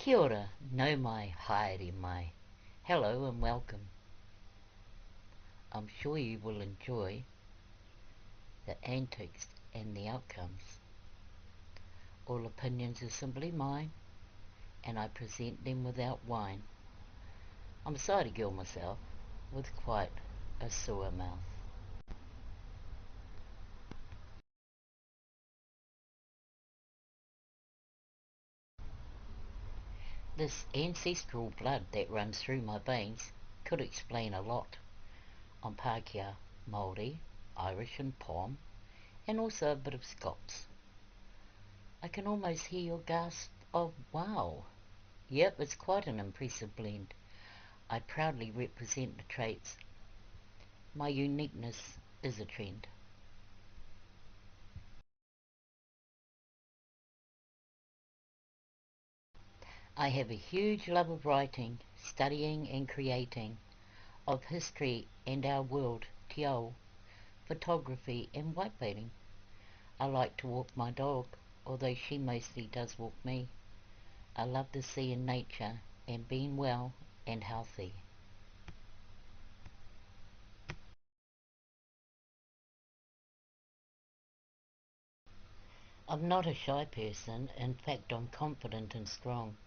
Kia ora, no mai, haere mai. Hello and welcome. I'm sure you will enjoy the antics and the outcomes. All opinions are simply mine, and I present them without wine. I'm a cider girl myself, with quite a sore mouth. This ancestral blood that runs through my veins could explain a lot. I'm Pākehā, Māori, Irish and Pom, and also a bit of Scots. I can almost hear your gasp of wow. Yep, it's quite an impressive blend. I proudly represent the traits. My uniqueness is a trend. I have a huge love of writing, studying and creating, of history and our world, te ao, photography and whitebaiting. I like to walk my dog, although she mostly does walk me. I love the sea and nature and being well and healthy. I'm not a shy person, in fact I'm confident and strong.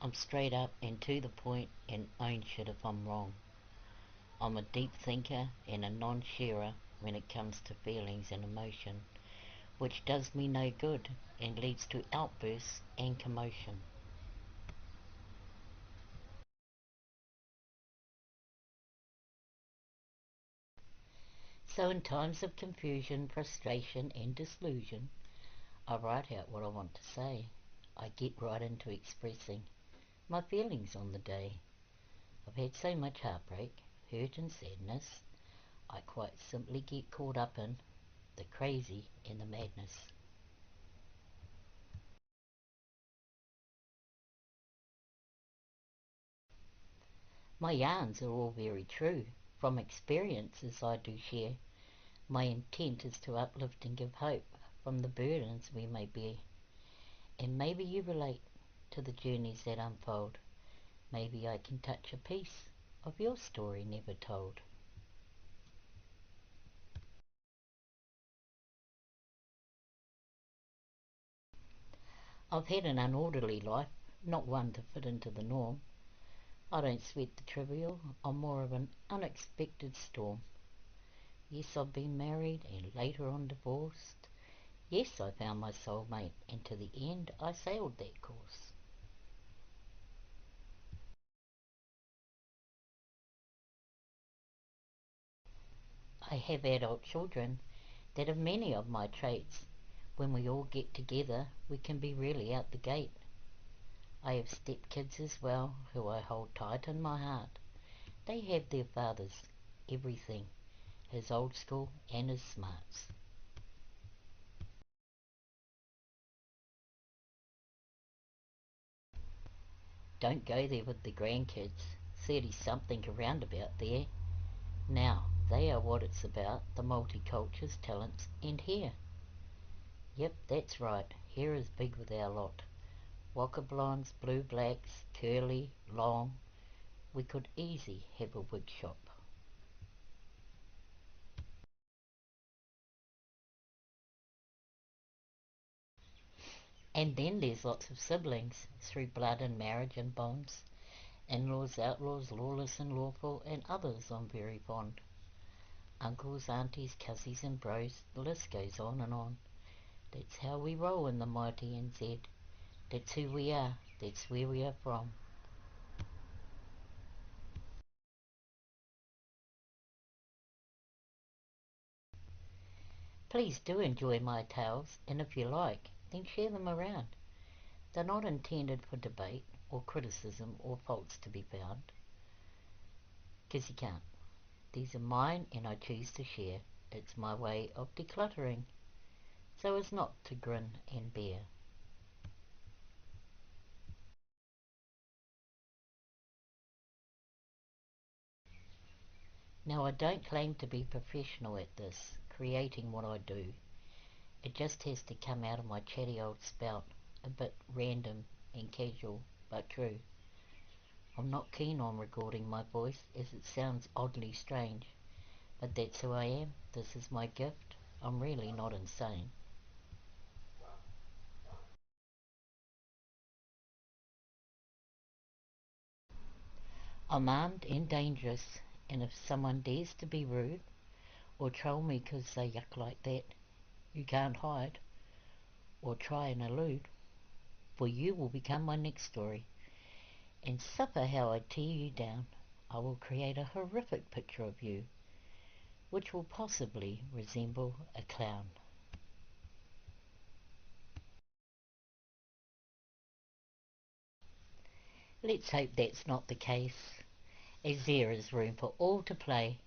I'm straight up and to the point and own shit if I'm wrong. I'm a deep thinker and a non-sharer when it comes to feelings and emotion, which does me no good and leads to outbursts and commotion. So in times of confusion, frustration and disillusion, I write out what I want to say. I get right into expressing my feelings on the day. I've had so much heartbreak, hurt and sadness, I quite simply get caught up in the crazy and the madness. My yarns are all very true, from experiences I do share. My intent is to uplift and give hope from the burdens we may bear. And maybe you relate to the journeys that unfold. Maybe I can touch a piece of your story never told. I've had an unorderly life, not one to fit into the norm. I don't sweat the trivial, I'm more of an unexpected storm. Yes, I've been married and later on divorced. Yes, I found my soulmate, and to the end I sailed that course. I have adult children that have many of my traits. When we all get together, we can be really out the gate. I have stepkids as well, who I hold tight in my heart. They have their father's everything, his old school and his smarts. Don't go there with the grandkids. 30-something around about there. Now, they are what it's about, the multicultures, talents, and hair. Yep, that's right, hair is big with our lot. Waka blondes, blue blacks, curly, long. We could easy have a wig shop. And then there's lots of siblings, through blood and marriage and bonds. In-laws, outlaws, lawless and lawful, and others I'm very fond. Uncles, aunties, cousins and bros, the list goes on and on. That's how we roll in the mighty NZ. That's who we are, that's where we are from. Please do enjoy my tales, and if you like, then share them around. They're not intended for debate or criticism or faults to be found, 'cause you can't. These are mine and I choose to share. It's my way of decluttering, so as not to grin and bear. Now I don't claim to be professional at this, creating what I do. It just has to come out of my chatty old spout, a bit random and casual. but true. I'm not keen on recording my voice as it sounds oddly strange, but that's who I am. This is my gift. I'm really not insane. I'm armed and dangerous, and if someone dares to be rude or troll me 'cause they yuck like that, you can't hide or try and elude, for you will become my next story. And suffer how I tear you down. I will create a horrific picture of you, which will possibly resemble a clown. Let's hope that's not the case, as there is room for all to play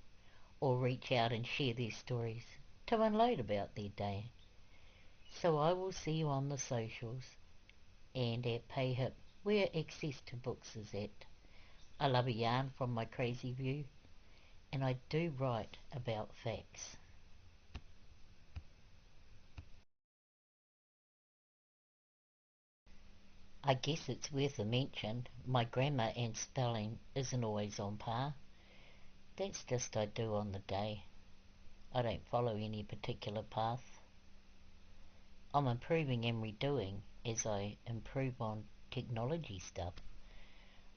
or reach out and share their stories to unload about their day. So I will see you on the socials and at PayHip, where access to books is at. I love a yarn from my crazy view, and I do write about facts. I guess it's worth a mention, my grammar and spelling isn't always on par. That's just I do on the day. I don't follow any particular path. I'm improving and redoing as I improve on technology stuff.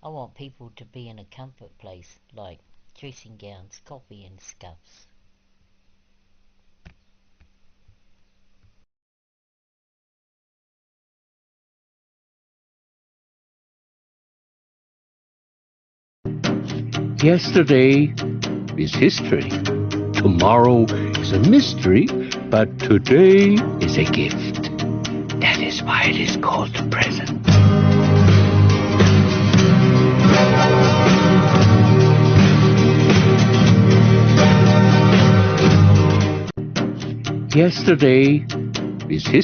I want people to be in a comfort place, like dressing gowns, coffee and scuffs. Yesterday is history. Tomorrow is a mystery, but today is a gift. That is why it is called the present. Yesterday is history.